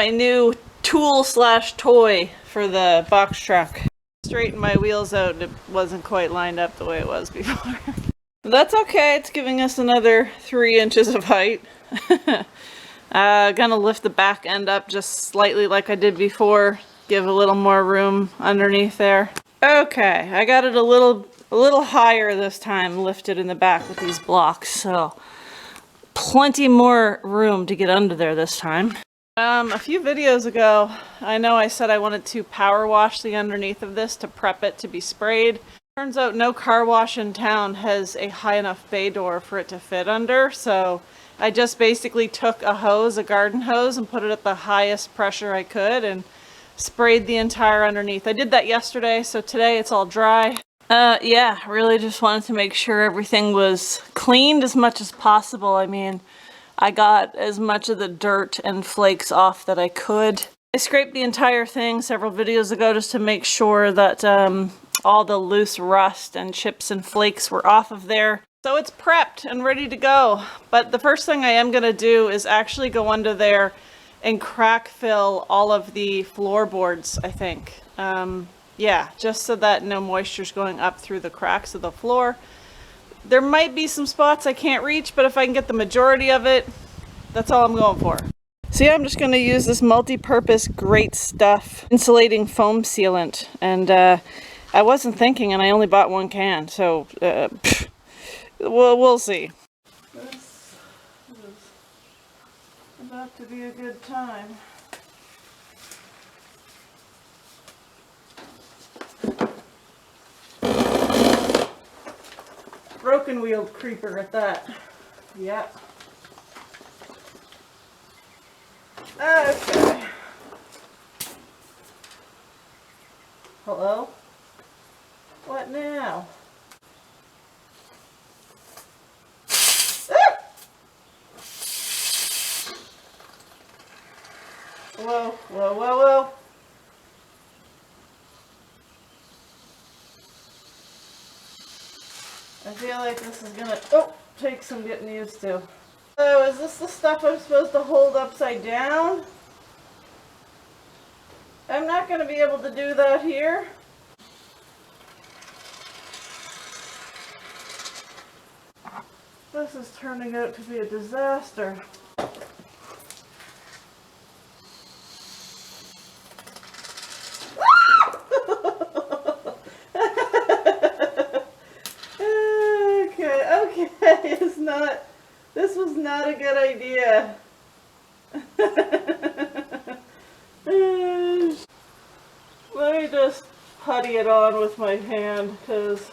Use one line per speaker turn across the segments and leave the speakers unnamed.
my new tool slash toy for the box truck. Straighten my wheels out, it wasn't quite lined up the way it was before. That's okay, it's giving us another 3 inches of height. Gonna lift the back end up just slightly like I did before, give a little more room underneath there. Okay, I got it a little higher this time, lifted in the back with these blocks, so plenty more room to get under there this time. A few videos ago, I know I said I wanted to power wash the underneath of this to prep it to be sprayed. Turns out no car wash in town has a high enough bay door for it to fit under, so I just basically took a hose, a garden hose, and put it at the highest pressure I could and sprayed the entire underneath. I did that yesterday, so today it's all dry. Yeah, really just wanted to make sure everything was cleaned as much as possible. I mean, I got as much of the dirt and flakes off that I could. I scraped the entire thing several videos ago just to make sure that all the loose rust and chips and flakes were off of there. So it's prepped and ready to go. But the first thing I am gonna do is actually go under there and crack fill all of the floorboards, I think. Yeah, just so that no moisture's going up through the cracks of the floor. There might be some spots I can't reach, but if I can get the majority of it, that's all I'm going for. So yeah, I'm just going to use this multi-purpose Great Stuff insulating foam sealant. And I wasn't thinking, and I only bought 1 can, so we'll see. This is about to be a good time. Broken wheeled creeper at that. Yep. Okay. Hello? What now? Ah! Whoa, whoa, whoa, whoa. I feel like this is gonna, take some getting used to. So is this the stuff I'm supposed to hold upside down? I'm not gonna be able to do that here. This is turning out to be a disaster. This was not a good idea. Let me just putty it on with my hand, because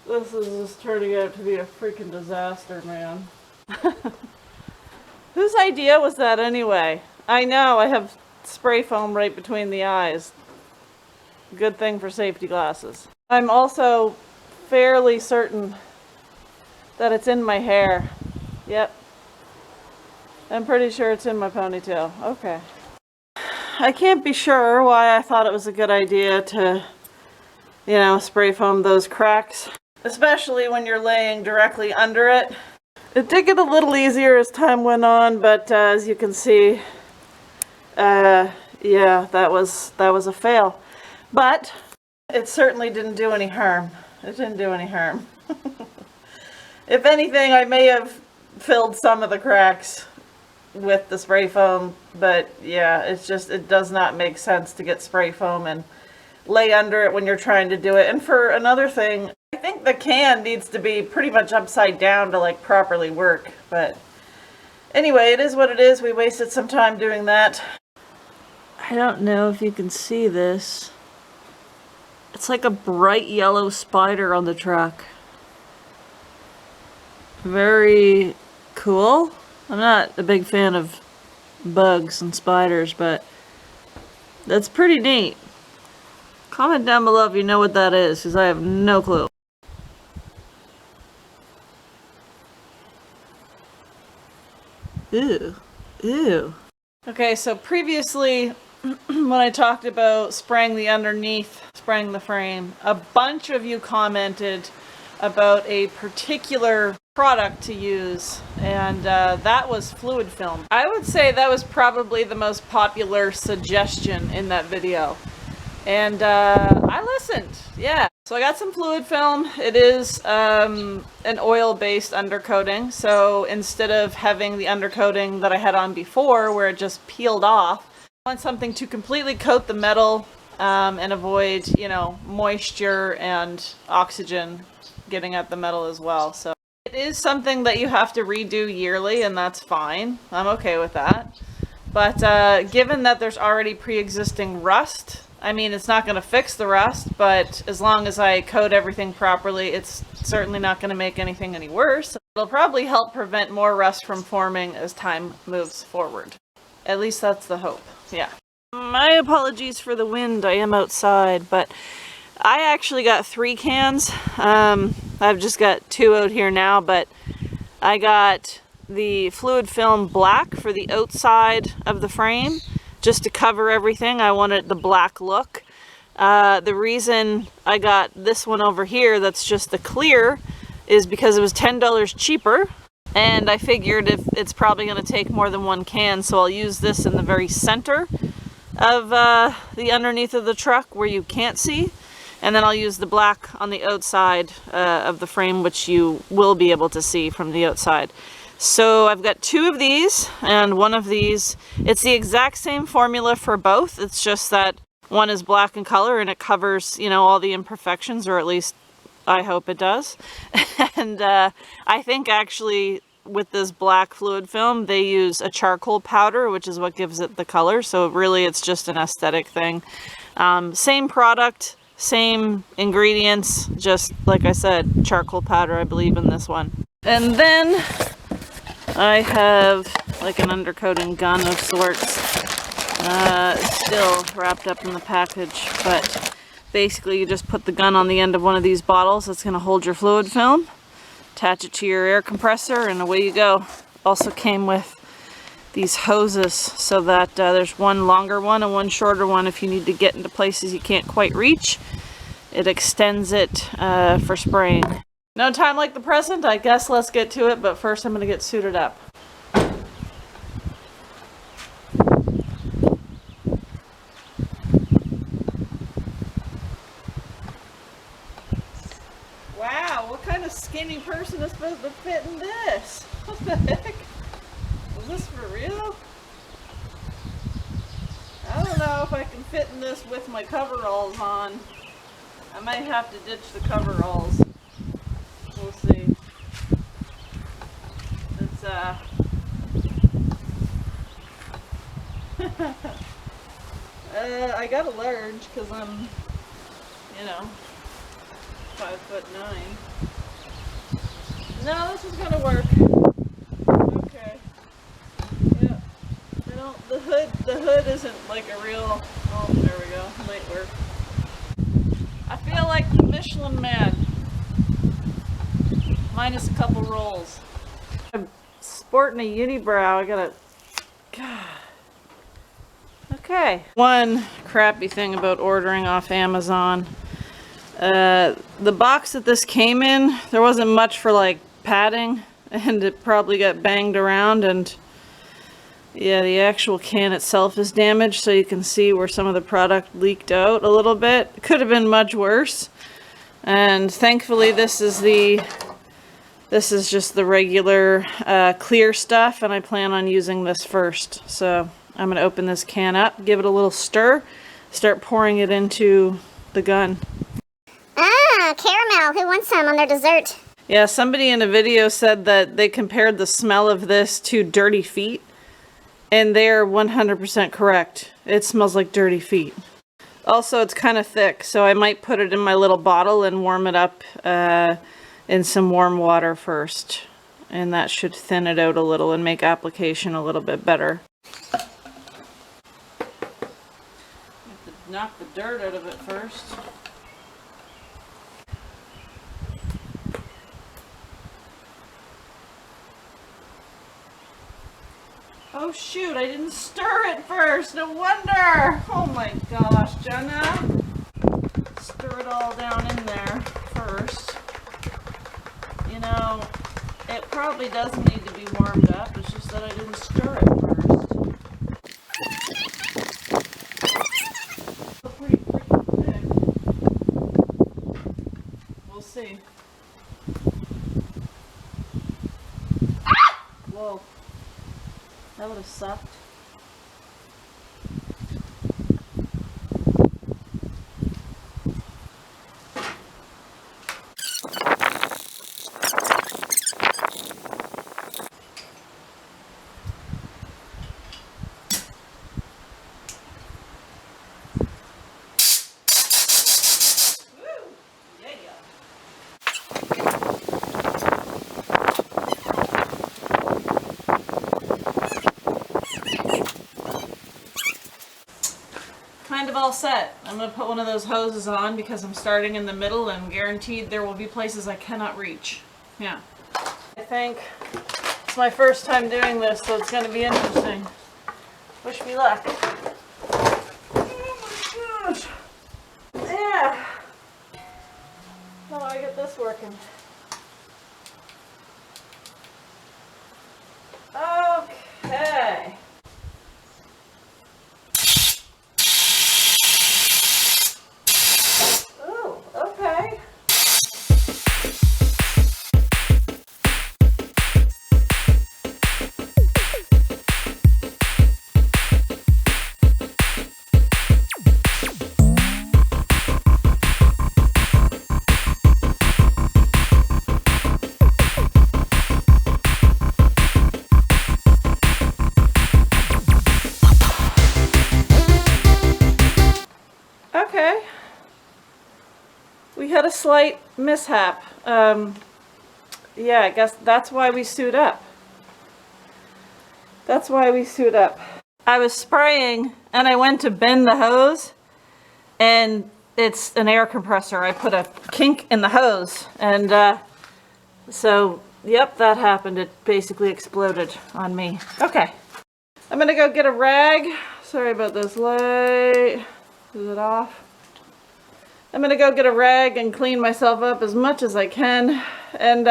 this is just turning out to be a freaking disaster, man. Whose idea was that anyway? I know, I have spray foam right between the eyes. Good thing for safety glasses. I'm also fairly certain that it's in my hair. Yep. I'm pretty sure it's in my ponytail. Okay. I can't be sure why I thought it was a good idea to, you know, spray foam those cracks, especially when you're laying directly under it. It did get a little easier as time went on, but as you can see, yeah, that was a fail. But it certainly didn't do any harm. It didn't do any harm. If anything, I may have filled some of the cracks with the spray foam, but yeah, it's just, it does not make sense to get spray foam and lay under it when you're trying to do it. And for another thing, I think the can needs to be pretty much upside down to like properly work. But anyway, it is what it is. We wasted some time doing that. I don't know if you can see this. It's like a bright yellow spider on the truck. Very cool. I'm not a big fan of bugs and spiders, but that's pretty neat. Comment down below if you know what that is, because I have no clue. Ew. Ew. Okay, so previously when I talked about spraying the underneath, spraying the frame, a bunch of you commented about a particular product to use, and that was fluid film. I would say that was probably the most popular suggestion in that video, and I listened. Yeah, so I got some fluid film. It is an oil-based undercoating, so instead of having the undercoating that I had on before where it just peeled off, I want something to completely coat the metal and avoid, you know, moisture and oxygen getting at the metal as well. So it is something that you have to redo yearly, and that's fine. I'm okay with that. But given that there's already pre-existing rust, I mean, it's not going to fix the rust, but as long as I coat everything properly, it's certainly not going to make anything any worse. It'll probably help prevent more rust from forming as time moves forward. At least that's the hope. Yeah. My apologies for the wind. I am outside, but I actually got 3 cans. I've just got 2 out here now, but I got the fluid film black for the outside of the frame just to cover everything. I wanted the black look. The reason I got this one over here that's just the clear is because it was $10 cheaper, and I figured if it's probably going to take more than 1 can, so I'll use this in the very center of the underneath of the truck where you can't see. And then I'll use the black on the outside of the frame, which you will be able to see from the outside. So I've got 2 of these and 1 of these. It's the exact same formula for both. It's just that one is black in color and it covers, you know, all the imperfections, or at least I hope it does. And I think actually with this black fluid film, they use a charcoal powder, which is what gives it the color. So really it's just an aesthetic thing. Same product. Same ingredients, just like I said, charcoal powder, I believe, in this one. And then I have like an undercoating gun of sorts, still wrapped up in the package, but basically you just put the gun on the end of one of these bottles that's going to hold your fluid film, attach it to your air compressor, and away you go. Also came with these hoses so that there's one longer one and one shorter one if you need to get into places you can't quite reach. It extends it for spraying. No time like the present. I guess let's get to it, but first I'm going to get suited up. Wow, what kind of skinny person is supposed to fit in this? What the heck? Is this for real? I don't know if I can fit in this with my coveralls on. I might have to ditch the coveralls. We'll see. It's I got a large because I'm, you know, 5'9". No, this is gonna work. Okay. Yeah. I don't. The hood isn't like a real. Oh, there we go. Might work. I feel like Michelin Man. Minus a couple rolls. I'm sporting a unibrow. I gotta. God. Okay. One crappy thing about ordering off Amazon. The box that this came in, there wasn't much for like padding, and it probably got banged around, and yeah, the actual can itself is damaged, so you can see where some of the product leaked out a little bit. It could have been much worse, and thankfully this is just the regular clear stuff, and I plan on using this first. So I'm going to open this can up, give it a little stir, start pouring it into the gun.
Ah, caramel. Who wants some on their dessert?
Yeah, somebody in a video said that they compared the smell of this to dirty feet. And they're 100% correct. It smells like dirty feet. Also, it's kind of thick, so I might put it in my little bottle and warm it up in some warm water first. And that should thin it out a little and make application a little bit better. Have to knock the dirt out of it first. Oh shoot, I didn't stir it first, no wonder! Oh my gosh, Jenna. Stir it all down in there first. You know, it probably does need to be warmed up. It's just that I didn't stir it first. Pretty freaking thick. We'll see. Ah! Whoa. That would have sucked. Kind of all set. I'm going to put one of those hoses on because I'm starting in the middle and guaranteed there will be places I cannot reach. Yeah. I think it's my first time doing this, so it's going to be interesting. Wish me luck. Oh my gosh. Yeah. How do I get this working? Okay. Ooh, okay. Okay. We had a slight mishap. Yeah, I guess that's why we suit up. That's why we suit up. I was spraying and I went to bend the hose and it's an air compressor. I put a kink in the hose and so, yep, that happened. It basically exploded on me. Okay. I'm gonna go get a rag. Sorry about this light. Is it off? I'm gonna go get a rag and clean myself up as much as I can and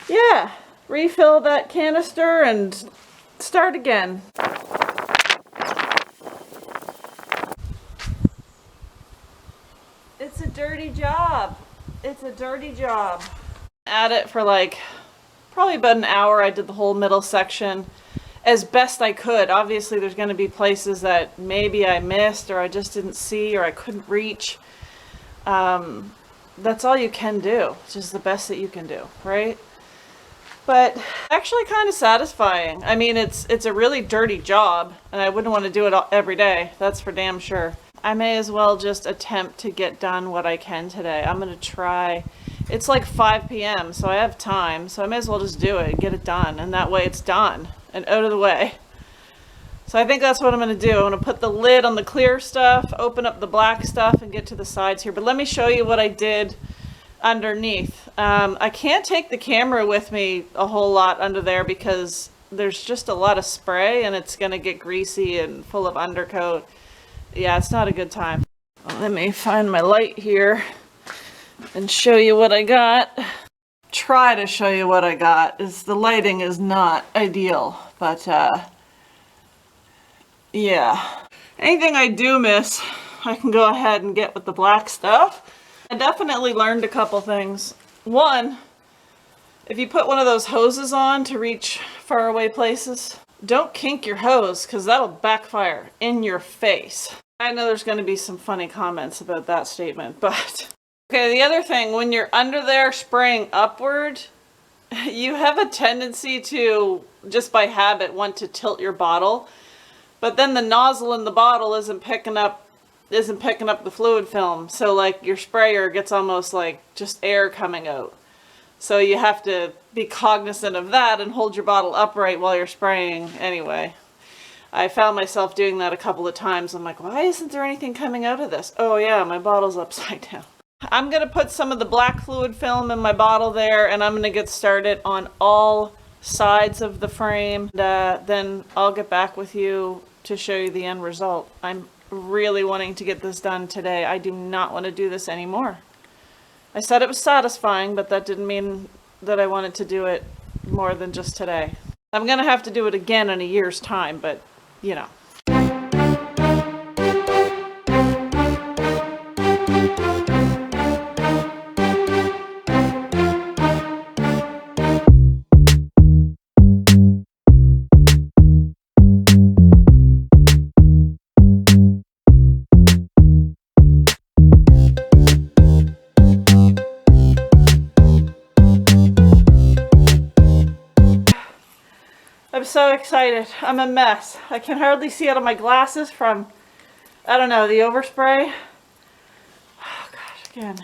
yeah, refill that canister and start again. It's a dirty job. It's a dirty job. At it for like probably about an hour. I did the whole middle section as best I could. Obviously there's going to be places that maybe I missed or I just didn't see or I couldn't reach. That's all you can do. It's just the best that you can do, right? But actually kind of satisfying. I mean, it's a really dirty job and I wouldn't want to do it every day. That's for damn sure. I may as well just attempt to get done what I can today. I'm going to try. It's like 5 p.m. so I have time. So I may as well just do it and get it done. And that way it's done and out of the way. So I think that's what I'm going to do. I'm going to put the lid on the clear stuff, open up the black stuff and get to the sides here. But let me show you what I did underneath. I can't take the camera with me a whole lot under there because there's just a lot of spray and it's going to get greasy and full of undercoat. Yeah, it's not a good time. Well, let me find my light here and show you what I got. Try to show you what I got. The lighting is not ideal, but yeah. Anything I do miss, I can go ahead and get with the black stuff. I definitely learned a couple things. One, if you put one of those hoses on to reach far away places, don't kink your hose because that'll backfire in your face. I know there's going to be some funny comments about that statement, but okay, the other thing, when you're under there spraying upward, you have a tendency to, just by habit, want to tilt your bottle, but then the nozzle in the bottle isn't picking up the fluid film, so like your sprayer gets almost like just air coming out. So you have to be cognizant of that and hold your bottle upright while you're spraying anyway. I found myself doing that a couple of times. I'm like, why isn't there anything coming out of this? Oh yeah, my bottle's upside down. I'm going to put some of the black fluid film in my bottle there and I'm going to get started on all sides of the frame. And, then I'll get back with you to show you the end result. I'm really wanting to get this done today. I do not want to do this anymore. I said it was satisfying, but that didn't mean that I wanted to do it more than just today. I'm gonna have to do it again in a year's time, but you know. I'm so excited. I'm a mess. I can hardly see out of my glasses from, I don't know, the overspray. Oh gosh, again.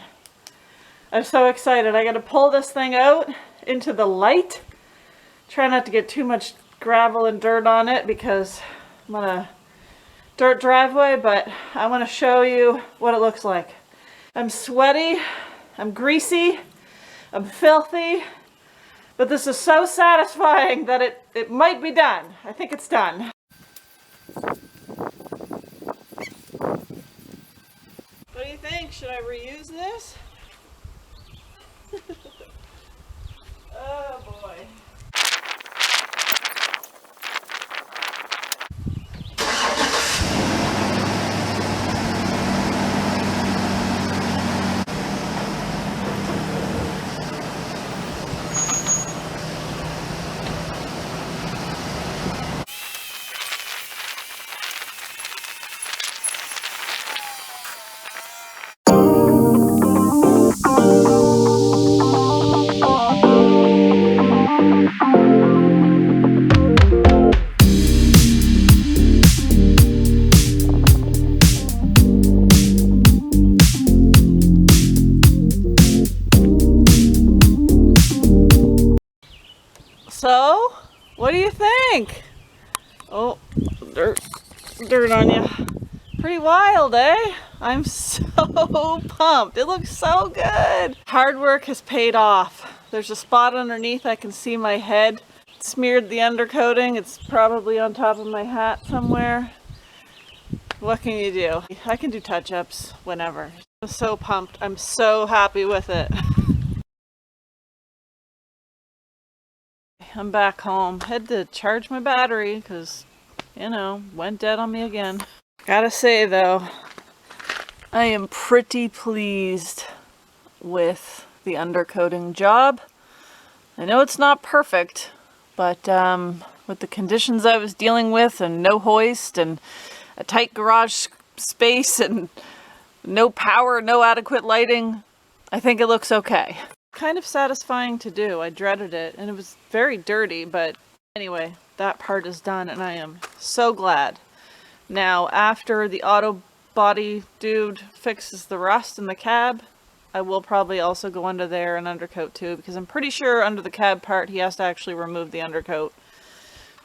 I'm so excited. I gotta pull this thing out into the light. Try not to get too much gravel and dirt on it because I'm on a dirt driveway, but I want to show you what it looks like. I'm sweaty, I'm greasy, I'm filthy, but this is so satisfying that it might be done. I think it's done. What do you think? Should I reuse this? Oh boy. So, what do you think? Oh, dirt on you. Pretty wild, eh? I'm so pumped. It looks so good. Hard work has paid off. There's a spot underneath. I can see my head. Smeared the undercoating. It's probably on top of my hat somewhere. What can you do? I can do touch-ups whenever. I'm so pumped. I'm so happy with it. I'm back home. Had to charge my battery because, you know, went dead on me again. Gotta say though, I am pretty pleased with the undercoating job. I know it's not perfect, but with the conditions I was dealing with and no hoist and a tight garage space and no power, no adequate lighting, I think it looks okay. Kind of satisfying to do. I dreaded it and it was very dirty, but anyway, that part is done and I am so glad. Now, after the auto body dude fixes the rust in the cab, I will probably also go under there and undercoat too, because I'm pretty sure under the cab part he has to actually remove the undercoat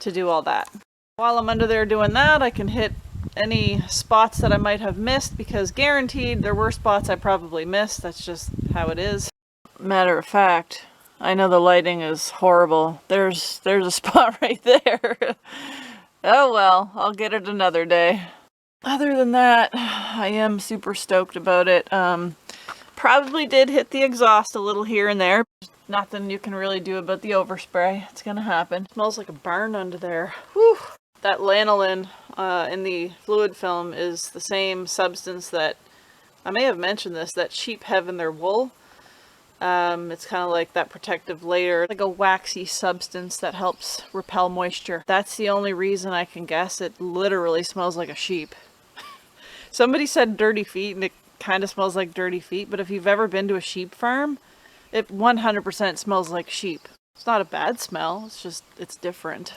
to do all that. While I'm under there doing that, I can hit any spots that I might have missed, because guaranteed there were spots I probably missed. That's just how it is. Matter of fact, I know the lighting is horrible. There's a spot right there. Oh well, I'll get it another day. Other than that, I am super stoked about it. Probably did hit the exhaust a little here and there. Nothing you can really do about the overspray. It's gonna happen. Smells like a barn under there. Whew. That lanolin in the fluid film is the same substance that, I may have mentioned this, that sheep have in their wool. It's kind of like that protective layer, like a waxy substance that helps repel moisture. That's the only reason I can guess. It literally smells like a sheep. Somebody said dirty feet, and it kind of smells like dirty feet, but if you've ever been to a sheep farm, it 100% smells like sheep. It's not a bad smell, it's just, it's different.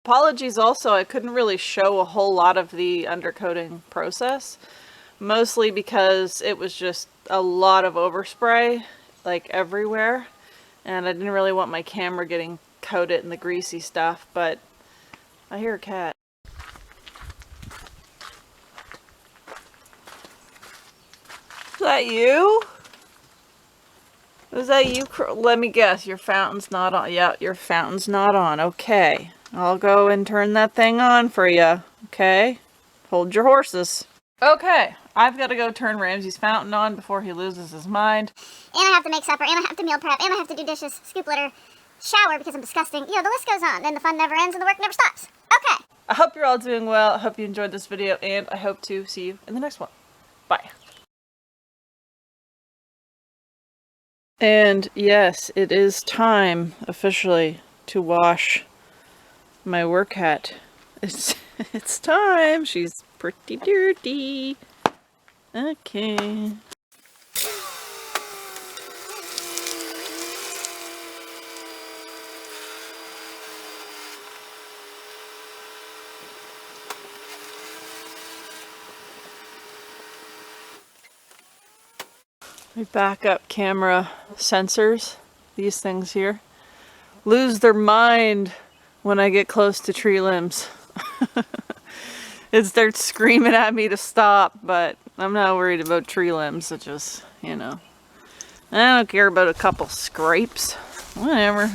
Apologies also, I couldn't really show a whole lot of the undercoating process, mostly because it was just a lot of overspray, like everywhere, and I didn't really want my camera getting coated in the greasy stuff, but I hear a cat. Is that you? Is that you? Let me guess, your fountain's not on. Yeah, your fountain's not on. Okay, I'll go and turn that thing on for you. Okay, hold your horses. Okay, I've got to go turn Ramsey's fountain on before he loses his mind.
And I have to make supper, and I have to meal prep, and I have to do dishes, scoop litter, shower because I'm disgusting. You know, the list goes on, and the fun never ends and the work never stops. Okay.
I hope you're all doing well. I hope you enjoyed this video, and I hope to see you in the next one. Bye. And yes, it is time officially to wash my work hat. It's time. She's pretty dirty. Okay. My backup camera sensors, these things here, lose their mind when I get close to tree limbs. It starts screaming at me to stop, but I'm not worried about tree limbs. It just, you know, I don't care about a couple scrapes. Whatever.